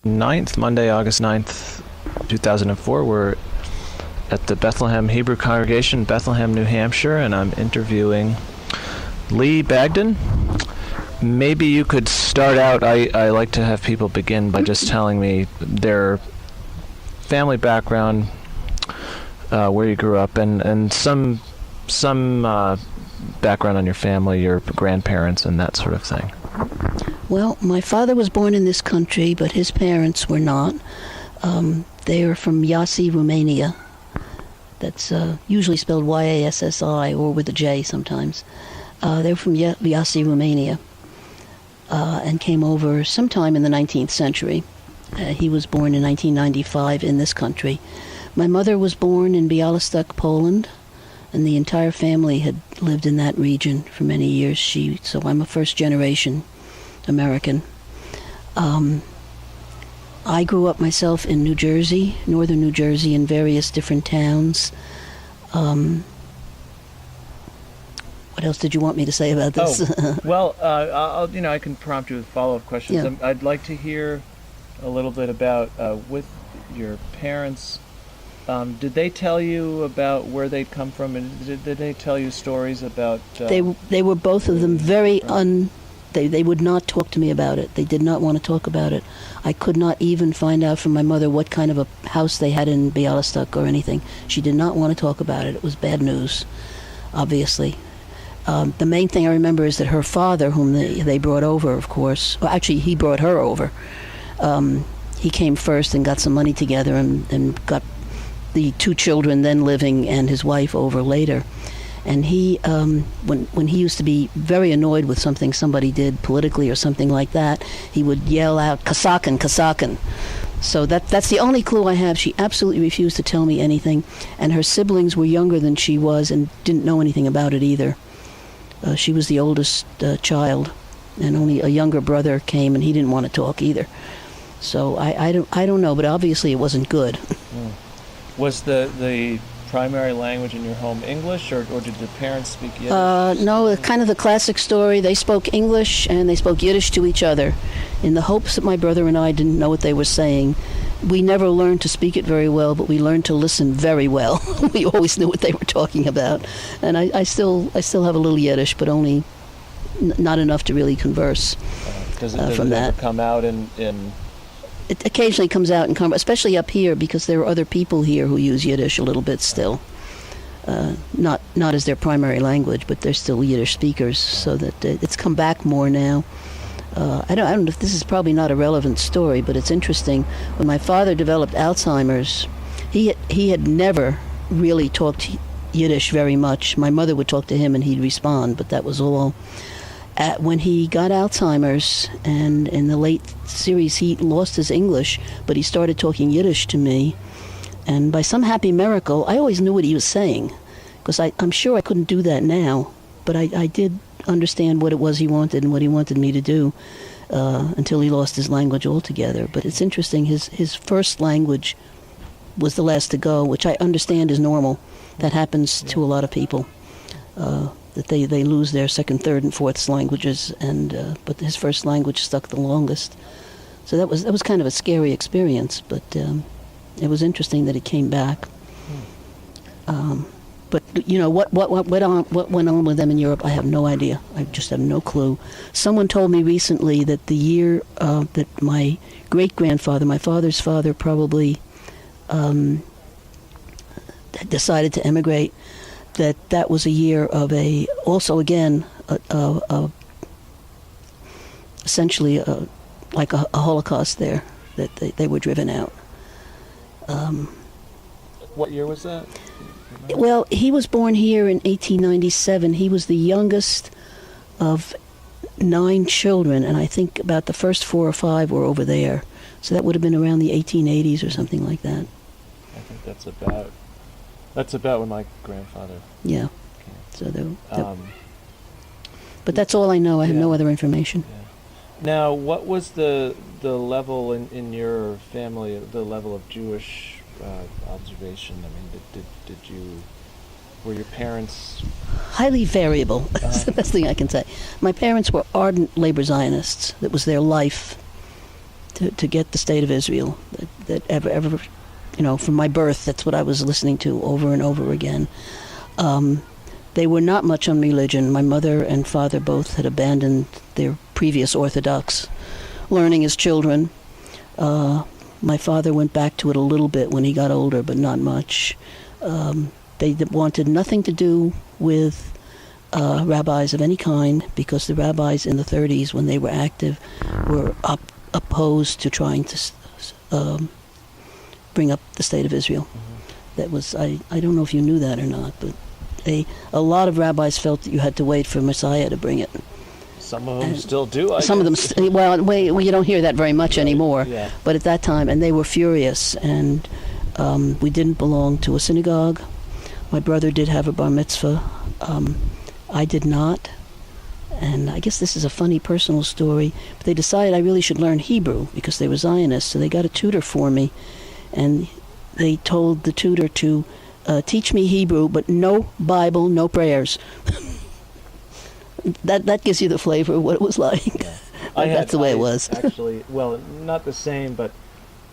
9th, Monday, August 9th, 2004. We're at the Bethlehem Hebrew Congregation, Bethlehem, New Hampshire, and I'm interviewing Lee Bagdon. Maybe you could start out. I like to have people begin by just telling me their family background, where you grew up, and some background on your family, your grandparents, and that sort of thing. Well, my father was born in this country, but his parents were not. They are from Iasi, Romania. That's usually spelled Y-A-S-S-I, or with a J sometimes. They're from Iasi, Romania, and came over sometime in the 19th century. He was born in 1995 in this country. My mother was born in Białystok, Poland, and the entire family had lived in that region for many years. So I'm a first-generation American. I grew up myself in New Jersey, northern New Jersey, in various different towns. What else did you want me to say about this? I can prompt you with follow-up questions. Yeah. I'd like to hear a little bit about with your parents. Did they tell you about where they'd come from, and did they tell you stories about? They were both of them very They would not talk to me about it. They did not want to talk about it. I could not even find out from my mother what kind of a house they had in Białystok or anything. She did not want to talk about it. It was bad news, obviously. The main thing I remember is that her father, whom they brought over, of course, well, actually he brought her over. He came first and got some money together and got the two children then living and his wife over later. And he, when he used to be very annoyed with something somebody did politically or something like that, he would yell out, "Kasakin, Kasakin." So that's the only clue I have. She absolutely refused to tell me anything, and her siblings were younger than she was and didn't know anything about it either. She was the oldest child, and only a younger brother came, and he didn't want to talk either. So I don't know, but obviously it wasn't good. Was the primary language in your home English, or did the parents speak Yiddish? No, kind of the classic story. They spoke English and they spoke Yiddish to each other in the hopes that my brother and I didn't know what they were saying. We never learned to speak it very well, but we learned to listen very well. We always knew what they were talking about. And I still have a little Yiddish, but only not enough to really converse Does from it that. ever come out in It occasionally comes out in especially up here, because there are other people here who use Yiddish a little bit still. Not as their primary language, but they're still Yiddish speakers, so that it's come back more now. I don't know if this is probably not a relevant story, but it's interesting. When my father developed Alzheimer's, he had never really talked Yiddish very much. My mother would talk to him and he'd respond, but that was all. When he got Alzheimer's, and in the late series he lost his English, but he started talking Yiddish to me, and by some happy miracle I always knew what he was saying, because I'm sure I couldn't do that now, but I did understand what it was he wanted and what he wanted me to do until he lost his language altogether. But it's interesting, his first language was the last to go, which I understand is normal. That happens to a lot of people. That they lose their second, third, and fourth languages, but his first language stuck the longest. So that was kind of a scary experience, but it was interesting that it came back. But what went on with them in Europe, I have no idea. I just have no clue. Someone told me recently that the year that my great-grandfather, my father's father, probably decided to emigrate, that was a year of essentially like a Holocaust there, that they were driven out. What year was that? Well, he was born here in 1897. He was the youngest of 9 children, and I think about the first 4 or 5 were over there. So that would have been around the 1880s or something like that. I think that's about when my grandfather Yeah. came. So but that's all I know. I have no other information. Yeah. Now, what was the level in your family, the level of Jewish observation? I mean, were your parents... Highly variable. That's the best thing I can say. My parents were ardent labor Zionists. That was their life. to get the state of Israel. That ever, from my birth, that's what I was listening to over and over again. They were not much on religion. My mother and father both had abandoned their previous Orthodox learning as children. My father went back to it a little bit when he got older, but not much. They wanted nothing to do with rabbis of any kind, because the rabbis in the 30s, when they were active, were opposed to trying to bring up the state of Israel. Mm-hmm. That was, I don't know if you knew that or not, but a lot of rabbis felt that you had to wait for Messiah to bring it. Some of them still do. Some of them, you don't hear that very much anymore. Yeah. But at that time, and they were furious, and we didn't belong to a synagogue. My brother did have a bar mitzvah. I did not. And I guess this is a funny personal story, but they decided I really should learn Hebrew because they were Zionists, so they got a tutor for me, and they told the tutor to teach me Hebrew, but no Bible, no prayers. That gives you the flavor of what it was like. Yeah. That's the way it was. Actually, well, not the same, but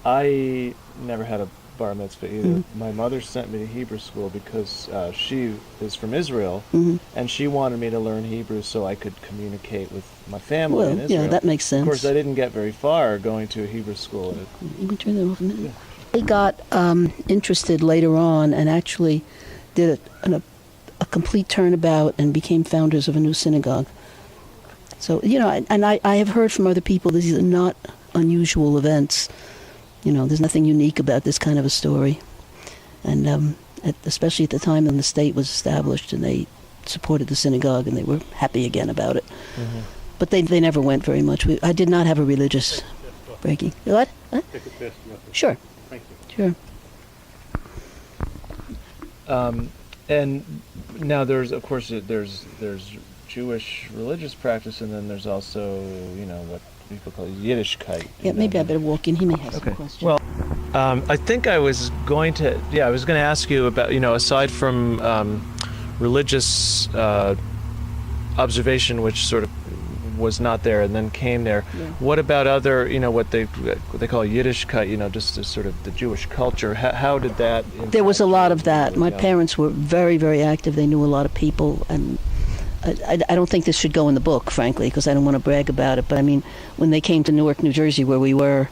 I never had a bar mitzvah either. Mm-hmm. My mother sent me to Hebrew school because she is from Israel, mm-hmm. and she wanted me to learn Hebrew so I could communicate with my family in Israel. Yeah, that makes sense. Of course, I didn't get very far going to a Hebrew school. You can turn that off a minute. Yeah. They got interested later on and actually did a complete turnabout and became founders of a new synagogue. So, and I have heard from other people these are not unusual events. There's nothing unique about this kind of a story. And especially at the time when the state was established and they supported the synagogue and they were happy again about it. Mm-hmm. But they never went very much. I did not have a religious breaking. What? Huh? Sure. Thank you. Sure. And now there's Jewish religious practice, and then there's also, what people call Yiddishkeit. Yeah, maybe I better walk in. He may have some questions. Well, I think I was going to ask you about, aside from religious observation, which sort of was not there and then came there, what about other, what they call Yiddishkeit, just the sort of the Jewish culture? How did that impact? There was a lot of that. My parents were very, very active. They knew a lot of people, and I don't think this should go in the book, frankly, because I don't want to brag about it. But I mean, when they came to Newark, New Jersey, where we were,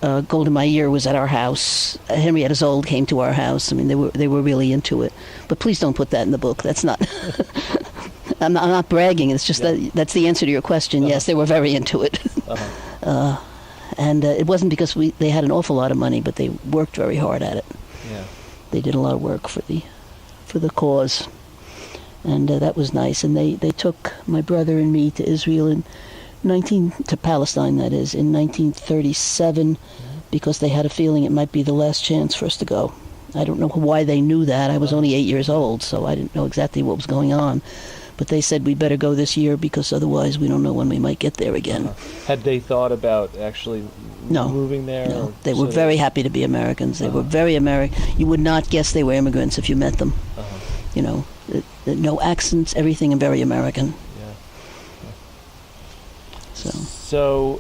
Golda Meir was at our house. Henrietta Zold came to our house. I mean, they were really into it. But please don't put that in the book. That's not. I'm not bragging. It's just that's the answer to your question. Uh-huh. Yes, they were very into it. Uh-huh. And it wasn't because they had an awful lot of money, but they worked very hard at it. Yeah. They did a lot of work for the cause. And that was nice. And they took my brother and me to Israel to Palestine, that is, in 1937, because they had a feeling it might be the last chance for us to go. I don't know why they knew that. I was only 8 years old, so I didn't know exactly what was going on. But they said we better go this year because otherwise we don't know when we might get there again. Uh-huh. Had they thought about actually moving there? No, they were very happy to be Americans. They were very American. You would not guess they were immigrants if you met them. Uh-huh. No accents, everything, and very American. Yeah. So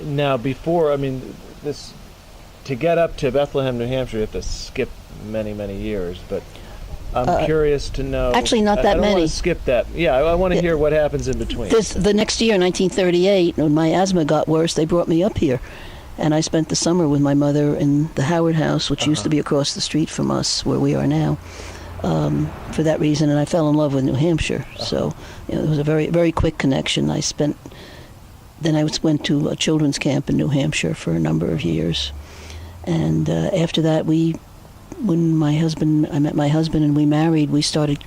now before, this, to get up to Bethlehem, New Hampshire, you have to skip many, many years, but I'm curious to know. Actually, not that I don't many. Want to skip that. Yeah, I want to hear what happens in between. The next year, 1938, when my asthma got worse, they brought me up here. And I spent the summer with my mother in the Howard House, which used to be across the street from us, where we are now, for that reason. And I fell in love with New Hampshire. So it was a very, very quick connection. Then I went to a children's camp in New Hampshire for a number of years. And after that, when I met my husband and we married, we started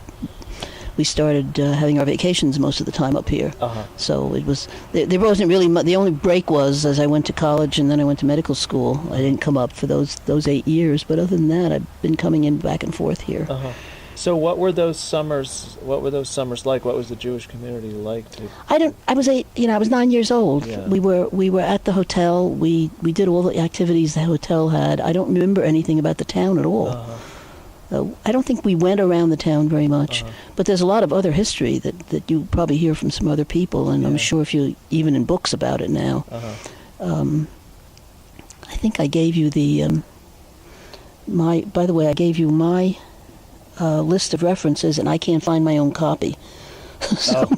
having our vacations most of the time up here. Uh-huh. So it was there wasn't really the only break was as I went to college and then I went to medical school. I didn't come up for those 8 years, but other than that, I've been coming in back and forth here. Uh-huh. So what were those summers like? What was the Jewish community like? I was 9 years old. Yeah. We were at the hotel. We did all the activities the hotel had. I don't remember anything about the town at all. Uh-huh. I don't think we went around the town very much. Uh-huh. But there's a lot of other history that you probably hear from some other people, and I'm sure if you even in books about it now. Uh-huh. I think I gave you by the way, I gave you my list of references, and I can't find my own copy. So,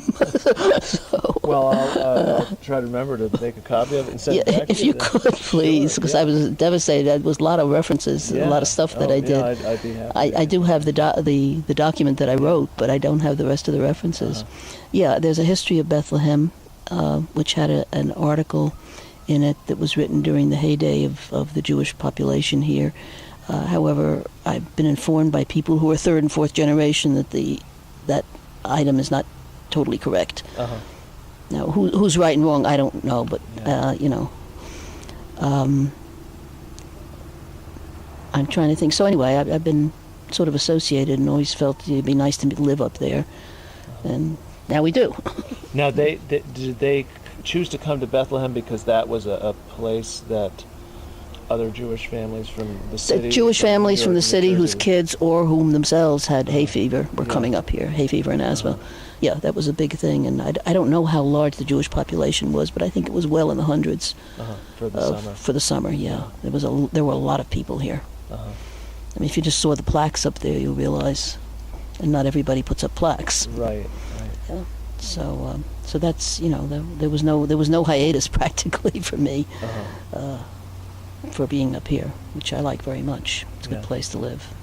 Well, I'll try to remember to make a copy of it and send it back if to you could, please, because I was devastated. There was a lot of references, a lot of stuff that I did. Yeah, I'd be happy. I do have the document that I wrote, but I don't have the rest of the references. Yeah, there's a history of Bethlehem, which had an article in it that was written during the heyday of the Jewish population here. However, I've been informed by people who are third and fourth generation that that item is not totally correct. Now, who's right and wrong, I don't know, but I'm trying to think. So anyway, I've been sort of associated and always felt it'd be nice to live up there, and now we do. Now, did they choose to come to Bethlehem because that was a place that other Jewish families from the city? Jewish families from the city New whose Jersey, kids or whom themselves had hay fever were coming up here, hay fever and asthma. Yeah, that was a big thing, and I don't know how large the Jewish population was, but I think it was well in the hundreds for the summer. For the summer, yeah. There were a lot of people here. I mean, if you just saw the plaques up there, you'll realize, and not everybody puts up plaques. Right. Yeah. So that's there was no hiatus practically for me for being up here, which I like very much. It's a good place to live.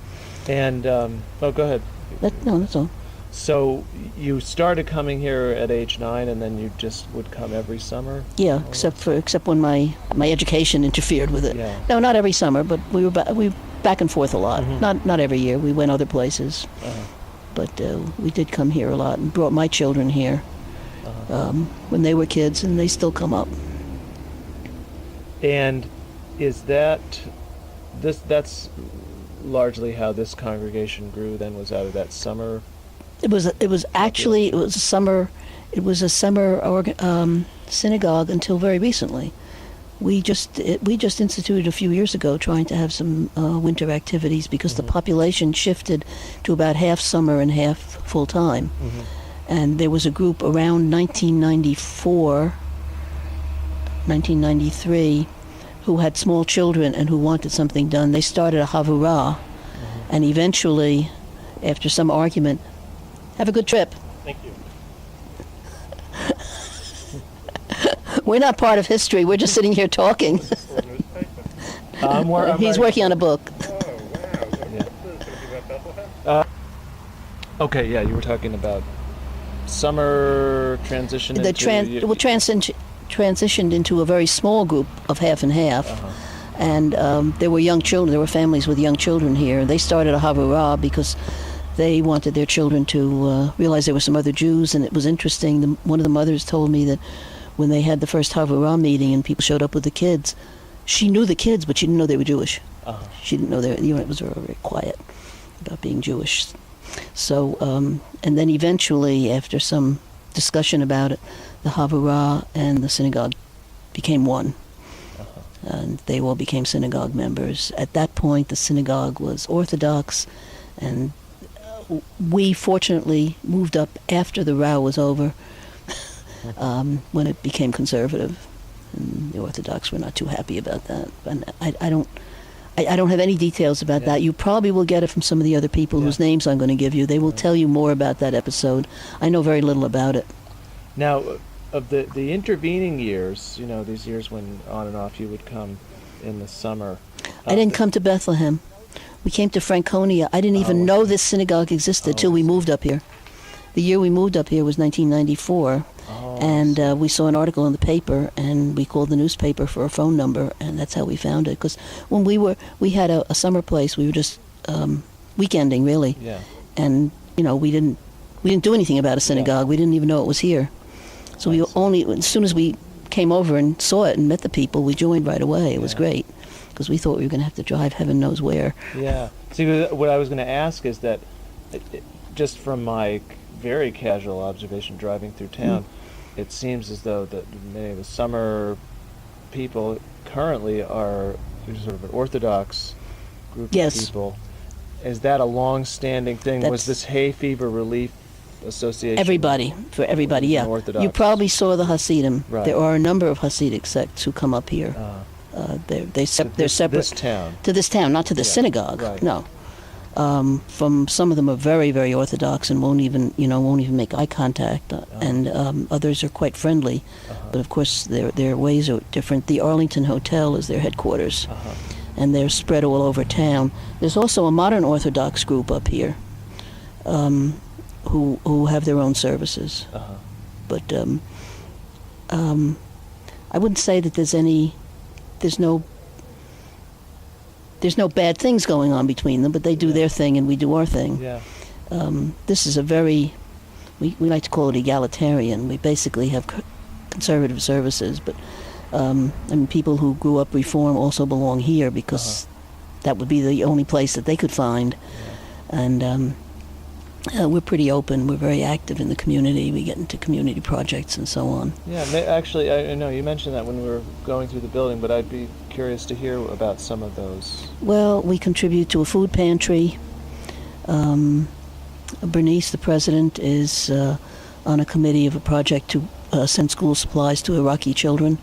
And go ahead. That's all. So you started coming here at age 9, and then you just would come every summer? Yeah, except when my education interfered with it. Yeah. No, not every summer, but we were back and forth a lot. Not every year. We went other places, but we did come here a lot and brought my children here when they were kids, and they still come up. And is that's largely how this congregation grew? Then was out of that summer. It was a summer synagogue until very recently. We just instituted a few years ago trying to have some winter activities because the population shifted to about half summer and half full time. And there was a group around 1994, 1993 who had small children and who wanted something done. They started a Havurah, and eventually, after some argument, have a good trip. Thank you. We're not part of history. We're just sitting here talking. He's working on a book. Oh, wow. Is that going to be about Bethlehem? Okay, yeah, you were talking about summer transition Transitioned into a very small group of half and half. And there were young children. There were families with young children here. They started a Havurah because they wanted their children to realize there were some other Jews, and it was interesting. One of the mothers told me that when they had the first Havurah meeting and people showed up with the kids, she knew the kids, but she didn't know they were Jewish. She didn't know it was very, very quiet about being Jewish. So, and then eventually, after some discussion about it, the Havurah and the synagogue became one. And they all became synagogue members. At that point, the synagogue was Orthodox, and we fortunately moved up after the row was over, when it became conservative. And the Orthodox were not too happy about that. And I don't have any details about that. You probably will get it from some of the other people whose names I'm going to give you. They will tell you more about that episode. I know very little about it. Now, of the intervening years, these years when on and off you would come in the summer. I didn't come to Bethlehem. We came to Franconia. I didn't even know this synagogue existed till we moved up here. The year we moved up here was 1994. And we saw an article in the paper, and we called the newspaper for a phone number, and that's how we found it. Because when we had a summer place, we were just weekending, really. Yeah. And we didn't do anything about a synagogue. We didn't even know it was here. So we as soon as we came over and saw it and met the people, we joined right away. It was great, because we thought we were going to have to drive heaven knows where. Yeah. See, what I was going to ask is that, just from my very casual observation driving through town, it seems as though that many of the summer people currently are sort of an Orthodox group of people. Is that a long-standing thing? Was this hay fever relief association. For everybody, yeah. Orthodox. You probably saw the Hasidim. Right. There are a number of Hasidic sects who come up here. They're separate. This town. To this town, not to the synagogue. Right. No. From some of them are very, very orthodox and won't even make eye contact, and others are quite friendly. But of course, their ways are different. The Arlington Hotel is their headquarters, and they're spread all over town. There's also a modern Orthodox group up here, who have their own services. But I wouldn't say that there's no bad things going on between them, but they do their thing and we do our thing. Yeah. This is we like to call it egalitarian. We basically have conservative services, but people who grew up Reform also belong here because that would be the only place that they could find. And we're pretty open. We're very active in the community. We get into community projects and so on. Yeah, actually, I know you mentioned that when we were going through the building, but I'd be curious to hear about some of those. Well, we contribute to a food pantry. Bernice, the president, is on a committee of a project to send school supplies to Iraqi children,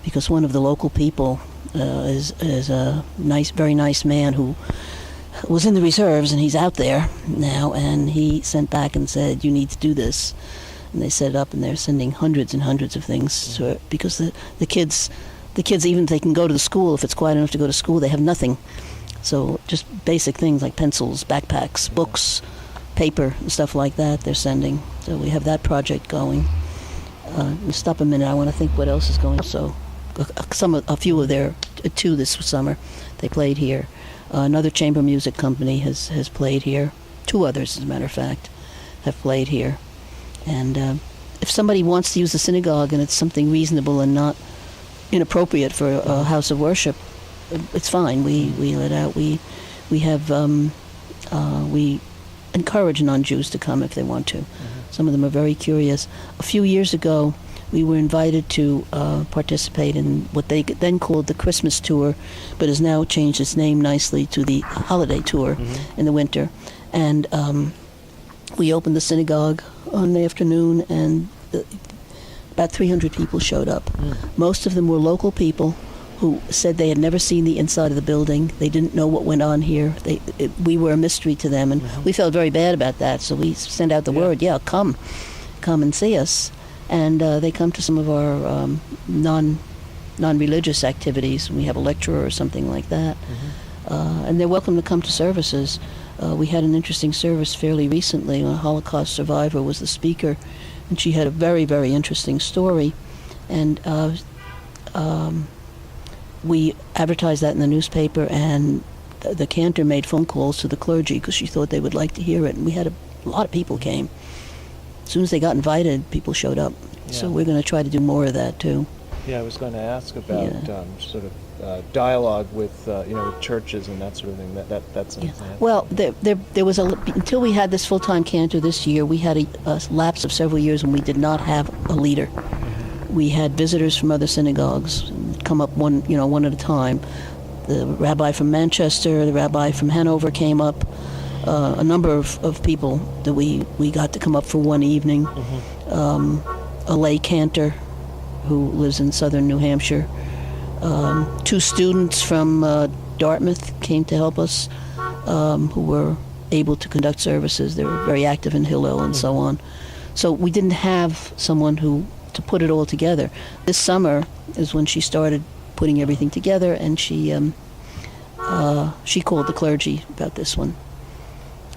because one of the local people is a very nice man who was in the reserves, and he's out there now, and he sent back and said, you need to do this. And they set it up, and they're sending hundreds and hundreds of things to it, because the kids, even if they can go to the school, if it's quiet enough to go to school, they have nothing. So just basic things like pencils, backpacks, books, paper, and stuff like that they're sending. So we have that project going. Stop a minute, I want to think what else is going on. So a few of their two this summer, they played here. Another chamber music company has played here. Two others, as a matter of fact, have played here. And if somebody wants to use the synagogue and it's something reasonable and not inappropriate for a house of worship, it's fine. We let out. We encourage non-Jews to come if they want to. Some of them are very curious. A few years ago, we were invited to participate in what they then called the Christmas tour, but has now changed its name nicely to the holiday tour in the winter. And we opened the synagogue on the afternoon, and about 300 people showed up. Most of them were local people who said they had never seen the inside of the building. They didn't know what went on here. We were a mystery to them, and we felt very bad about that. So we sent out the word, come and see us. And they come to some of our non-religious activities. We have a lecturer or something like that. And they're welcome to come to services. We had an interesting service fairly recently. A Holocaust survivor was the speaker, and she had a very, very interesting story. And we advertised that in the newspaper, and the cantor made phone calls to the clergy because she thought they would like to hear it. And we had a lot of people came. As soon as they got invited, people showed up. Yeah. So we're going to try to do more of that too. Yeah, I was going to ask about sort of dialogue with with churches and that sort of thing. That's an example. Well, there was until we had this full-time cantor this year, we had a lapse of several years when we did not have a leader. We had visitors from other synagogues come up one at a time. The rabbi from Manchester, the rabbi from Hanover came up. A number of people that we got to come up for one evening. A lay cantor who lives in southern New Hampshire. Two students from Dartmouth came to help us, who were able to conduct services. They were very active in Hillel and so on. So we didn't have someone to put it all together. This summer is when she started putting everything together, and she called the clergy about this one.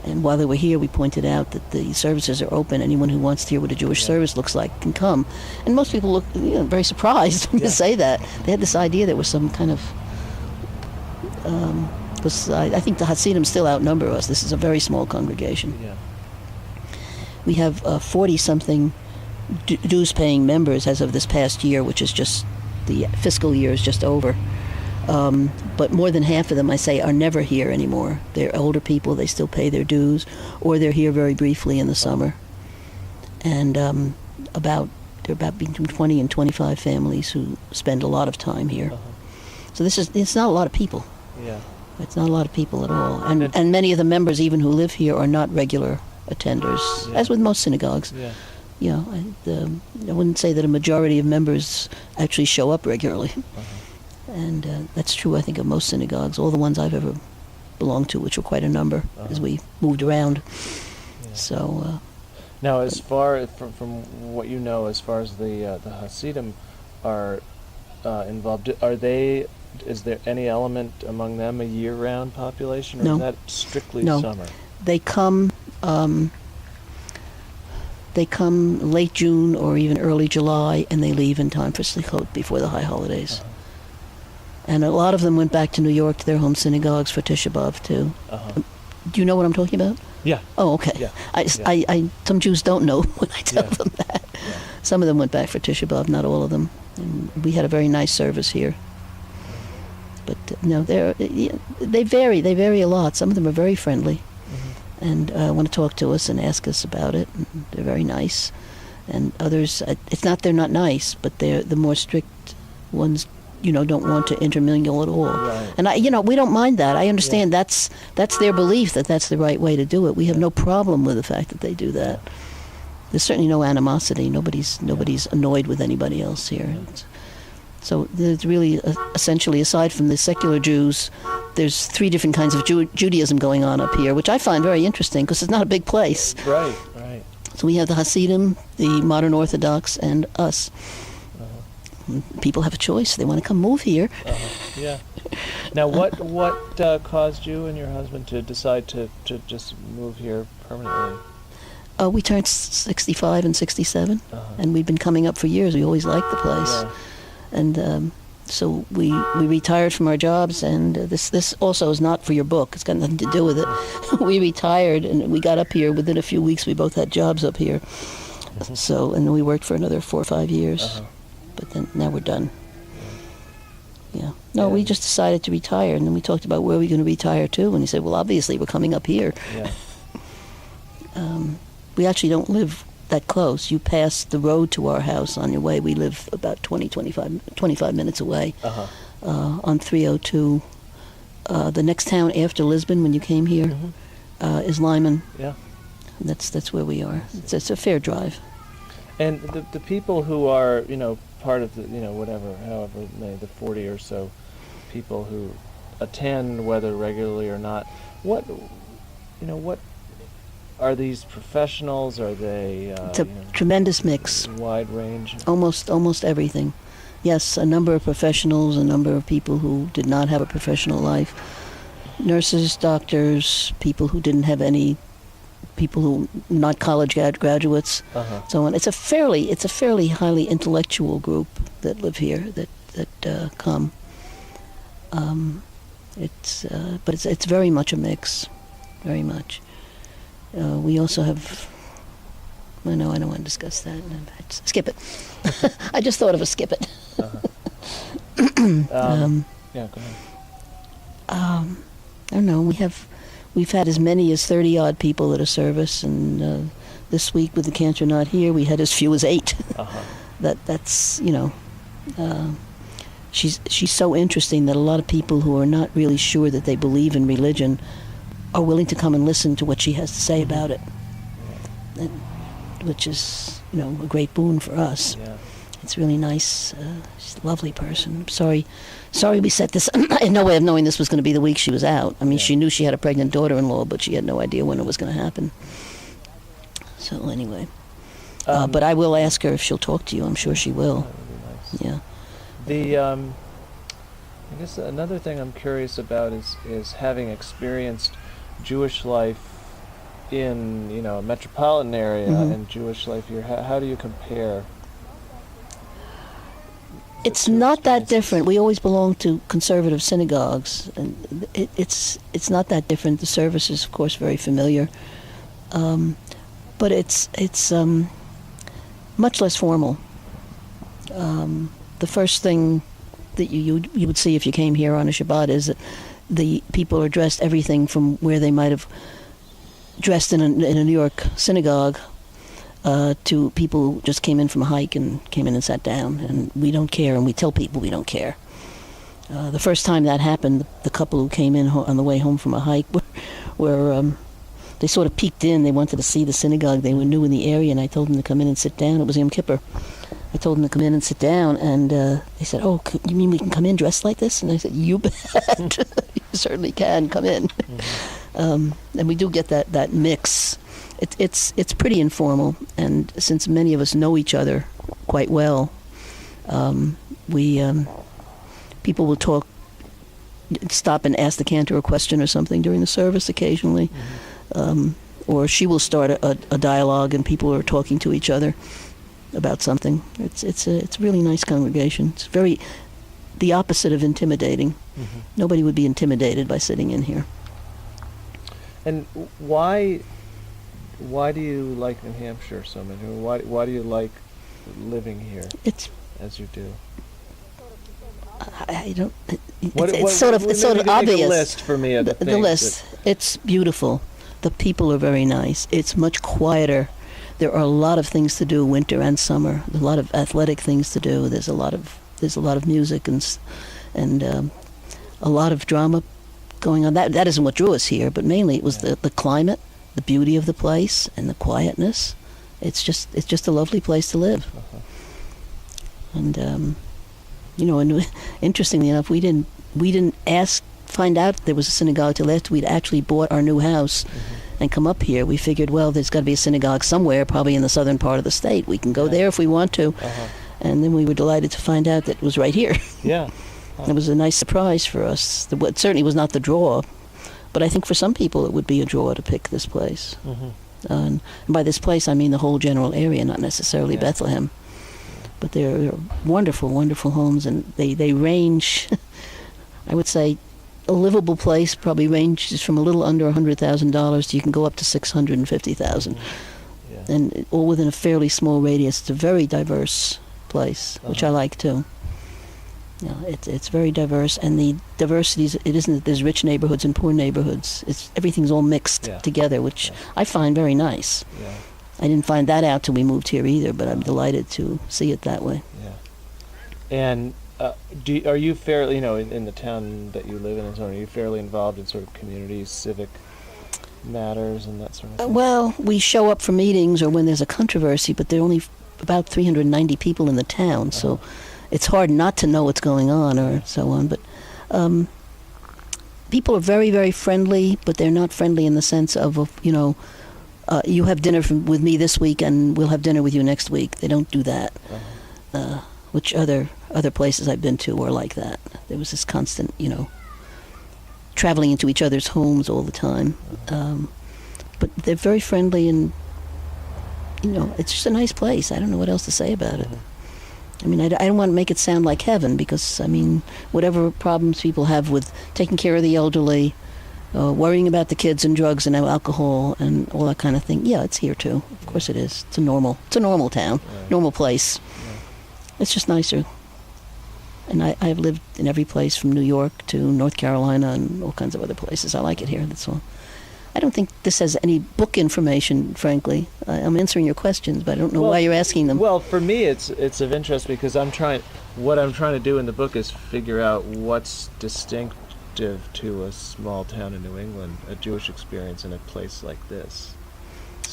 And while they were here, we pointed out that the services are open. Anyone who wants to hear what a Jewish service looks like can come. And most people look very surprised when you say that. They had this idea there was some kind of... because I think the Hasidim still outnumber us. This is a very small congregation. Yeah. We have 40-something dues-paying members as of this past year, which is just... the fiscal year is just over. But more than half of them, I say, are never here anymore. They're older people. They still pay their dues, or they're here very briefly in the summer. And there are about between 20 and 25 families who spend a lot of time here. So it's not a lot of people. Yeah. It's not a lot of people at all. And many of the members, even who live here, are not regular attenders, Yeah. as with most synagogues. Yeah. You know, I wouldn't say that a majority of members actually show up regularly. And that's true, I think, of most synagogues, all the ones I've ever belonged to, which were quite a number, as we moved around. Yeah. So, Now, as far from what you know, as far as the Hasidim are involved, is there any element among them a year-round population, or No. is that strictly No. summer? they come late June or even early July, and they leave in time for Slichot before the high holidays. And a lot of them went back to New York to their home synagogues for Tisha B'Av too. Do you know what I'm talking about? Yeah. Oh, okay. Yeah. Some Jews don't know when I tell Yeah. them that. Yeah. Some of them went back for Tisha B'Av, not all of them. And we had a very nice service here. But no, they vary. They vary a lot. Some of them are very friendly and want to talk to us and ask us about it. And they're very nice. And others, it's not they're not nice, but they're the more strict ones. Don't want to intermingle at all. Right. And we don't mind that. I understand that's their belief that that's the right way to do it. We have no problem with the fact that they do that. There's certainly no animosity. Nobody's annoyed with anybody else here. So there's really, essentially, aside from the secular Jews, there's three different kinds of Judaism going on up here, which I find very interesting because it's not a big place. Right. So we have the Hasidim, the modern Orthodox, and us. People have a choice. They want to come move here. Yeah. Now, what caused you and your husband to decide to just move here permanently? We turned 65 and 67, and we've been coming up for years. We always liked the place. Yeah. And so we retired from our jobs, and this also is not for your book. It's got nothing to do with it. We retired, and we got up here. Within a few weeks, we both had jobs up here. So, and then we worked for another 4 or 5 years. But then now we're done. Yeah. No, we just decided to retire, and then we talked about where we're going to retire to, and he said, well, obviously we're coming up here. Yeah. We actually don't live that close. You pass the road to our house on your way. We live about 25 minutes away on 302. The next town after Lisbon, when you came here, is Lyman. Yeah. That's where we are. It's a fair drive. And the people who are, part of the, however many, the 40 or so people who attend, whether regularly or not, what are these professionals? Are they? It's a tremendous mix. Wide range. Almost everything. Yes, a number of professionals, a number of people who did not have a professional life. Nurses, doctors, people who didn't have any, people who not college graduates, so on. It's a fairly highly intellectual group that live here that come. But it's very much a mix, very much. We also have. I know I don't want to discuss that. Skip it. I just thought of a skip it. Yeah, go ahead. I don't know. We've had as many as 30 odd people at a service, and this week with the cantor not here, we had as few as 8. That's she's so interesting that a lot of people who are not really sure that they believe in religion are willing to come and listen to what she has to say about it, which is a great boon for us. Yeah. It's really nice. She's a lovely person. Sorry we set this. I had no way of knowing this was going to be the week she was out. I mean, she knew she had a pregnant daughter-in-law, but she had no idea when it was going to happen. So anyway, but I will ask her if she'll talk to you. I'm sure she will. That would be nice. Yeah. I guess another thing I'm curious about is having experienced Jewish life in a metropolitan area and Jewish life here. How do you compare? It's not that different. We always belong to conservative synagogues, and it's not that different. The service is, of course, very familiar, but it's much less formal. The first thing that you would see if you came here on a Shabbat is that the people are dressed everything from where they might have dressed in a New York synagogue to people who just came in from a hike and came in and sat down, and we don't care, and we tell people we don't care. The first time that happened, the couple who came in on the way home from a hike were they sort of peeked in. They wanted to see the synagogue. They were new in the area, and I told them to come in and sit down. It was Yom Kippur. I told them to come in and sit down, and they said, "Oh, you mean we can come in dressed like this?" And I said, "You bet. You certainly can come in." And we do get that mix. It's pretty informal, and since many of us know each other quite well, people will stop and ask the cantor a question or something during the service occasionally, or she will start a dialogue, and people are talking to each other about something. It's a really nice congregation. It's very the opposite of intimidating. Nobody would be intimidated by sitting in here. And why do you like New Hampshire so much? Why do you like living here as you do? I don't. It's sort of obvious. Make a list for me of the things. The list. It's beautiful. The people are very nice. It's much quieter. There are a lot of things to do, winter and summer. There's a lot of athletic things to do. There's a lot of music and a lot of drama going on. That isn't what drew us here, but mainly it was the climate, the beauty of the place, and the quietness. It's just a lovely place to live. And and interestingly enough, we didn't find out there was a synagogue till after we'd actually bought our new house and come up here. We figured, well, there's got to be a synagogue somewhere, probably in the southern part of the state. We can go there if we want to. And then we were delighted to find out that it was right here. Yeah. It was a nice surprise for us. It certainly was not the draw, but I think for some people it would be a draw to pick this place. And by this place, I mean the whole general area, not necessarily Bethlehem. But they're wonderful, wonderful homes, and they range, I would say, a livable place probably ranges from a little under $100,000 to you can go up to $650,000. And all within a fairly small radius. It's a very diverse place, which I like too. It's very diverse, and the diversity it isn't that there's rich neighborhoods and poor neighborhoods. Everything's all mixed together, which I find very nice. I didn't find that out till we moved here either, but I'm delighted to see it that way. And are you fairly, in the town that you live in and so on, are you fairly involved in sort of community, civic matters and that sort of thing? Well, we show up for meetings or when there's a controversy, but there are only about 390 people in the town, so it's hard not to know what's going on or so on. But people are very, very friendly, but they're not friendly in the sense of you have dinner with me this week and we'll have dinner with you next week. They don't do that, which other places I've been to were like that. There was this constant, traveling into each other's homes all the time. But they're very friendly, and, it's just a nice place. I don't know what else to say about it. I mean, I don't want to make it sound like heaven because, whatever problems people have with taking care of the elderly, worrying about the kids and drugs and alcohol and all that kind of thing. Yeah, it's here too. Of course it is. It's a normal town, normal place. It's just nicer. And I've lived in every place from New York to North Carolina and all kinds of other places. I like it here, that's all. I don't think this has any book information, frankly. I'm answering your questions, but I don't know why you're asking them. Well, for me, it's of interest because what I'm trying to do in the book is figure out what's distinctive to a small town in New England, a Jewish experience in a place like this.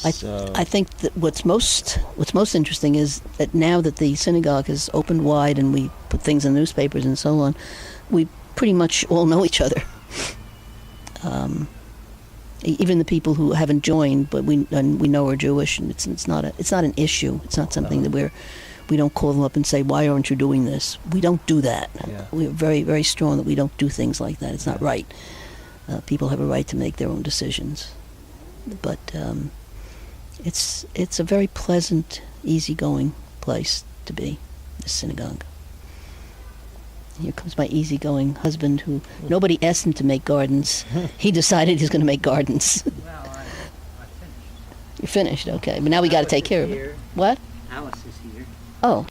I think that what's most interesting is that now that the synagogue has opened wide and we put things in newspapers and so on, we pretty much all know each other. Even the people who haven't joined, but we know are Jewish, and it's not an issue. It's not something that we don't call them up and say, "Why aren't you doing this?" We don't do that. We're very, very strong that we don't do things like that. It's not right. People have a right to make their own decisions, but it's a very pleasant, easygoing place to be. The synagogue. Here comes my easygoing husband, who nobody asked him to make gardens. He decided he's going to make gardens. Well, I finished. You're finished, okay. But now we got to take care of it. What? Alice is here. Oh,